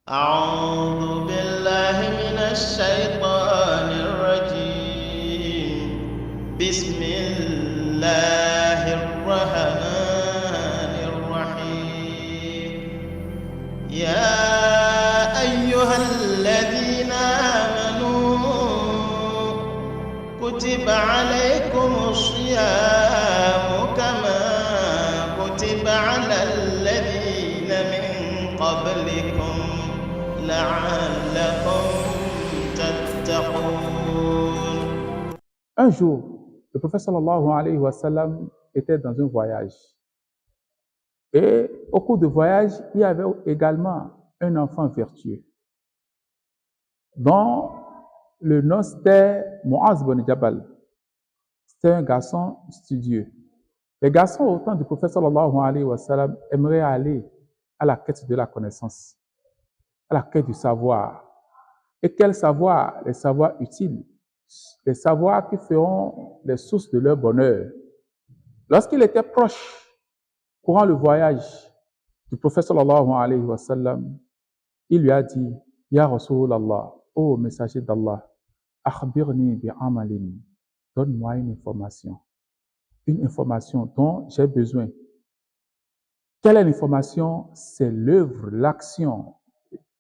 أعوذ بالله من الشيطان الرجيم بسم الله الرحمن الرحيم يا أيها الذين آمنوا كتب عليكم الصيام كما كتب على الذين من قبلكم لعلكم تتقون. Un jour, le prophète sallallahu alayhi wa sallam était dans un voyage. Et au cours du voyage, il y avait également un enfant vertueux, dont le nom c'était Mu'az bin Jabal. C'était un garçon studieux. Les garçons au temps du prophète sallallahu alayhi wa sallam aimeraient aller à la quête de la connaissance, à la quête du savoir. Et quel savoir? Les savoirs utiles, les savoirs qui feront les sources de leur bonheur. Lorsqu'il était proche, courant le voyage du prophète sallallahu alayhi wa sallam, il lui a dit, Ya Rasulallah, ô messager d'Allah, akhbirni bi amalin, donne-moi une information dont j'ai besoin. Quelle est l'information? C'est l'œuvre, l'action,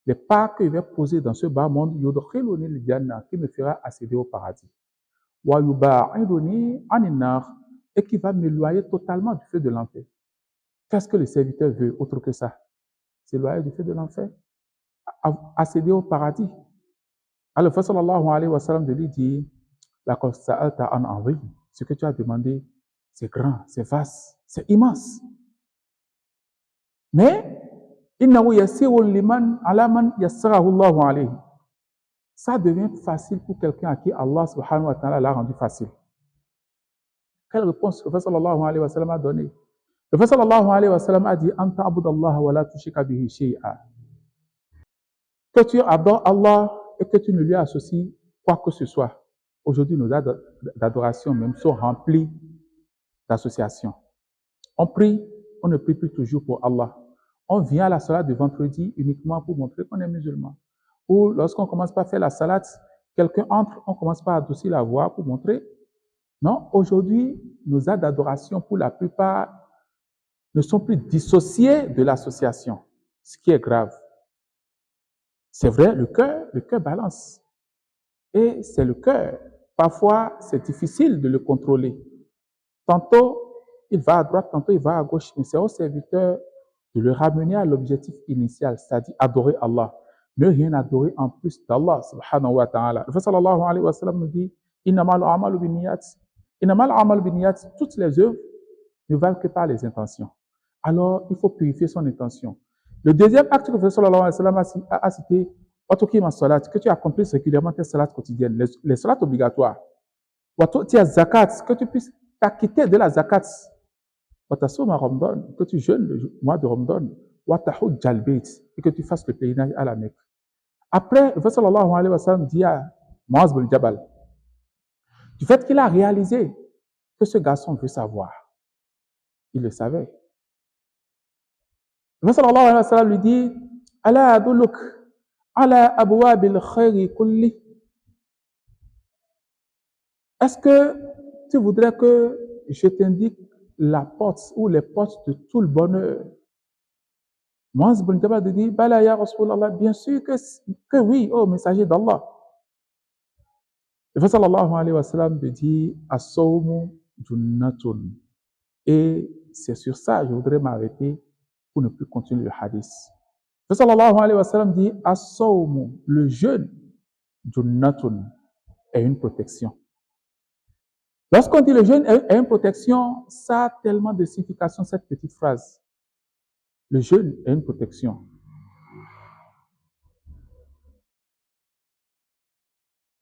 les pas que je vais poser dans ce bas monde, yudkhiluni al-jannah, qui me fera accéder au paradis. Wa yuba'iduni anin nar, et qui va m'éloigner totalement du feu de l'enfer. Qu'est-ce que le serviteur veut autre que ça? S'éloigner du feu de l'enfer, accéder au paradis. Alors, le prophète sallallahu alayhi wa sallam de lui dit, laqad sa'alta an azim, ce que tu as demandé, c'est grand, c'est vaste, c'est immense. Mais innahu yassirun liman ala man yassarahu Allahu alayhi. Ça devient facile pour quelqu'un à qui Allah subhanahu wa ta'ala l'a rendu facile. Quelle réponse le prophète sallallahu alayhi wa sallam a donné? Le prophète sallallahu alayhi wa sallam a dit, anta abudallaha wa la tushrika bihi shay'a. Que tu adores Allah et que tu ne lui associes quoi que ce soit. Aujourd'hui, nos actes d'adoration même sont remplis d'associations. On prie, on ne prie plus toujours pour Allah. On vient à la salade de vendredi uniquement pour montrer qu'on est musulman. Ou lorsqu'on commence par faire la salade, quelqu'un entre, on commence par adoucir la voix pour montrer. Non, aujourd'hui, nos actes d'adoration, pour la plupart, ne sont plus dissociés de l'association, ce qui est grave. C'est vrai, le cœur balance. Et c'est le cœur. Parfois, c'est difficile de le contrôler. Tantôt, il va à droite, tantôt, il va à gauche. Mais c'est au serviteur de le ramener à l'objectif initial, c'est-à-dire adorer Allah. Ne rien adorer en plus d'Allah, subhanahu wa ta'ala. Le prophète sallallahu alayhi wa sallam nous dit, innamal a'malu binniyat. Innamal a'malu binniyat. Toutes les œuvres ne valent que par les intentions. Alors, il faut purifier son intention. Le deuxième acte que le prophète sallallahu alayhi wa sallam a cité, que tu accomplisses régulièrement tes salats quotidiennes, les salats obligatoires. Zakat, que tu puisses t'acquitter de la zakat. Que tu jeûnes le mois de Ramadan. Et que tu fasses le pèlerinage à la Mecque. Après, le prophète sallallahu alayhi wa sallam dit à Mu'az bin Jabal, du fait qu'il a réalisé que ce garçon veut savoir, il le savait. Le prophète sallallahu alayhi wa sallam lui dit, Ala adulluk ala abwabil khayri kulli. Est-ce que tu voudrais que je t'indique la porte ou les portes de tout le bonheur? Mu'az bin Jabal dit, Bala ya Rasulallah, bien sûr que oui, oh messager d'Allah. Le prophète sallallahu alayhi wa sallam dit, As-sawmu junnatun. Et c'est sur ça que je voudrais m'arrêter pour ne plus continuer le hadith. Le prophète sallallahu alayhi wa sallam dit, As-sawmu, le jeûne, junnatun, est une protection. Lorsqu'on dit le jeûne est une protection, ça a tellement de signification, cette petite phrase. Le jeûne est une protection.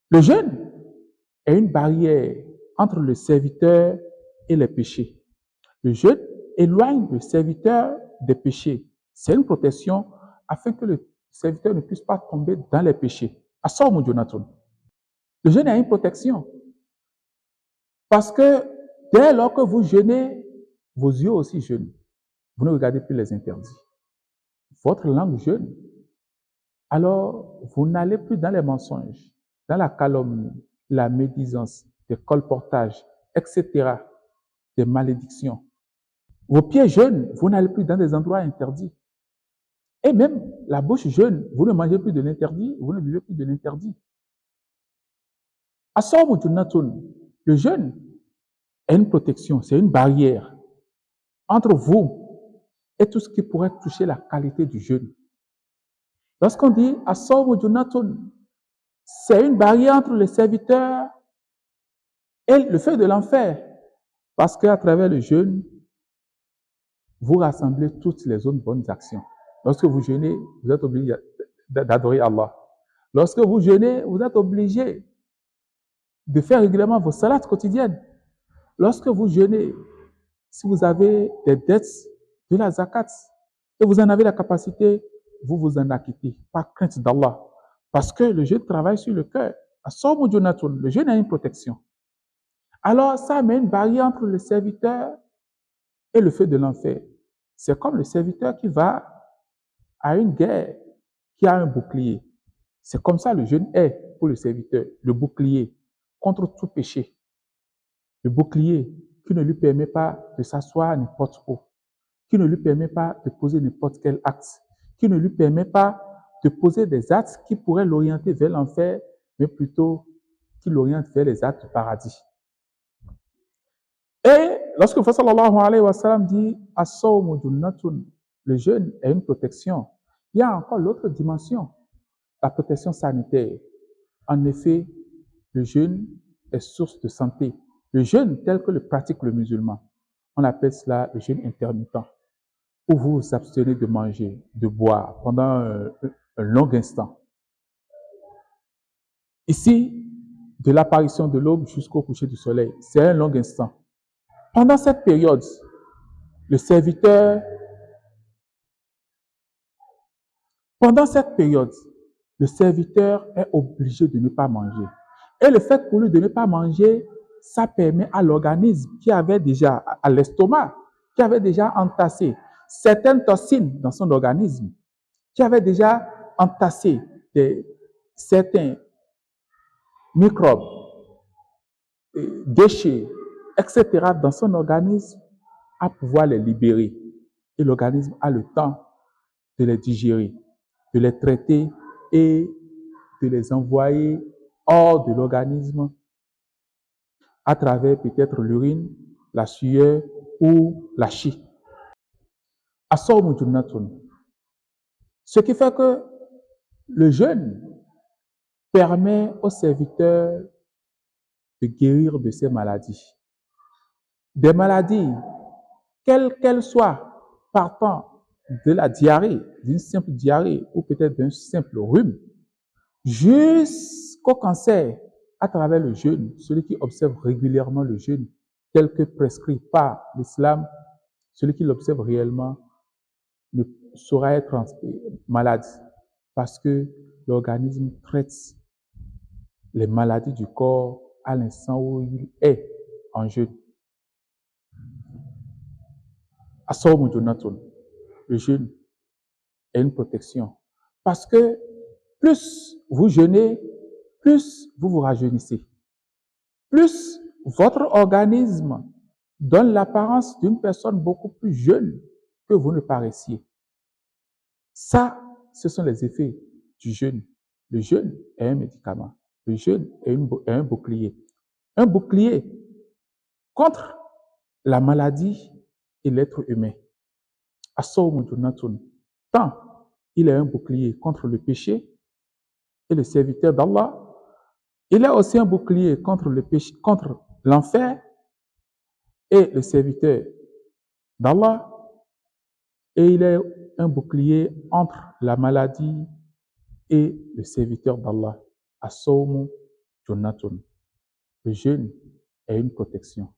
Le jeûne est une barrière entre le serviteur et les péchés. Le jeûne éloigne le serviteur des péchés. C'est une protection afin que le serviteur ne puisse pas tomber dans les péchés. Assalamu Jonathan. Le jeûne est une protection. Parce que dès lors que vous jeûnez, vos yeux aussi jeûnent. Vous ne regardez plus les interdits. Votre langue jeûne. alors vous n'allez plus dans les mensonges, dans la calomnie, la médisance, des colportages, etc., des malédictions. Vos pieds jeûnent, vous n'allez plus dans des endroits interdits. Et même la bouche jeûne, vous ne mangez plus de l'interdit, vous ne buvez plus de l'interdit. As-sawmu junnatun, le jeûne est une protection, c'est une barrière entre vous et tout ce qui pourrait toucher la qualité du jeûne. Lorsqu'on dit as-sawmu junnatun, c'est une barrière entre les serviteurs et le feu de l'enfer. Parce qu'à travers le jeûne, vous rassemblez toutes les autres bonnes actions. Lorsque vous jeûnez, vous êtes obligé d'adorer Allah. Lorsque vous jeûnez, vous êtes obligé de faire régulièrement vos salats quotidiennes. Lorsque vous jeûnez, si vous avez des dettes de la zakat et vous en avez la capacité, vous vous en acquittez par crainte d'Allah. Parce que le jeûne travaille sur le cœur. Le jeûne a une protection. Alors, ça met une barrière entre le serviteur et le feu de l'enfer. C'est comme le serviteur qui va à une guerre, qui a un bouclier. C'est comme ça le jeûne est pour le serviteur, le bouclier contre tout péché. Le bouclier qui ne lui permet pas de s'asseoir n'importe où, qui ne lui permet pas de poser n'importe quel acte, qui ne lui permet pas de poser des actes qui pourraient l'orienter vers l'enfer, mais plutôt qui l'orientent vers les actes du paradis. Et lorsque le prophète sallallahu alayhi wa sallam dit « As-sawmu junnatun », le jeûne est une protection, il y a encore l'autre dimension, la protection sanitaire. En effet, le jeûne est source de santé. Le jeûne tel que le pratique le musulman, on appelle cela le jeûne intermittent, où vous vous abstenez de manger, de boire pendant un long instant. Ici, de l'apparition de l'aube jusqu'au coucher du soleil, c'est un long instant. Pendant cette période, le serviteur est obligé de ne pas manger. Et le fait pour lui de ne pas manger, ça permet à l'organisme qui avait déjà, à l'estomac, qui avait déjà entassé certaines toxines dans son organisme, qui avait déjà entassé certains microbes, déchets, etc. dans son organisme, à pouvoir les libérer. Et l'organisme a le temps de les digérer, de les traiter et de les envoyer hors de l'organisme à travers peut-être l'urine, la sueur ou la chie. As-sawmu junnatun. Ce qui fait que le jeûne permet aux serviteurs de guérir de ces maladies. Des maladies, quelles qu'elles soient, partant de la diarrhée, d'une simple diarrhée ou peut-être d'un simple rhume, jusqu'au cancer, à travers le jeûne. Celui qui observe régulièrement le jeûne, tel que prescrit par l'islam, celui qui l'observe réellement ne saura être malade parce que l'organisme traite les maladies du corps à l'instant où il est en jeûne. As-sawmu junnatun. Le jeûne est une protection parce que plus vous jeûnez, plus vous vous rajeunissez. Plus votre organisme donne l'apparence d'une personne beaucoup plus jeune que vous ne paraissiez. Ça, ce sont les effets du jeûne. Le jeûne est un médicament. Le jeûne est un bouclier. Un bouclier contre la maladie et l'être humain. As-sawmu junnatun. Tant il est un bouclier contre le péché et le serviteur d'Allah, il est aussi un bouclier contre le péché, contre l'enfer et le serviteur d'Allah, et il est un bouclier entre la maladie et le serviteur d'Allah. As-sawmu junnatun. Le jeûne est une protection.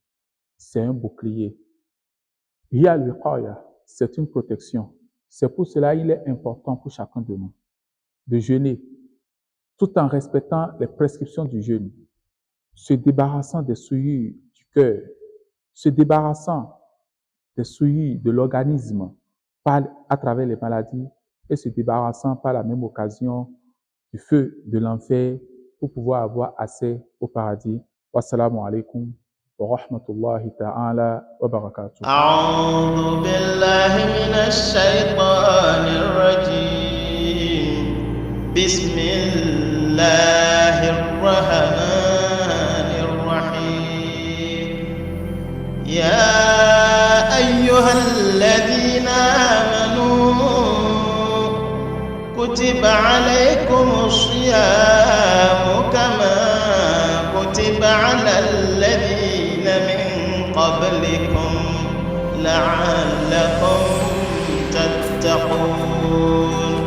C'est un bouclier. Hiya al-wiqaya, c'est une protection. C'est pour cela qu'il est important pour chacun de nous de jeûner tout en respectant les prescriptions du jeûne, se débarrassant des souillures du cœur, se débarrassant des souillures de l'organisme à travers les maladies et se débarrassant par la même occasion du feu de l'enfer pour pouvoir avoir accès au paradis. Wassalamu alaikum wa rahmatullahi ta'ala wa barakatuh. أعوذ بالله من الشيطان الرجيم بسم الله الرحمن الرحيم يا أيها الذين آمنوا كتب عليكم الصيام كما كتب على الذين من قبلكم لعلكم تتقون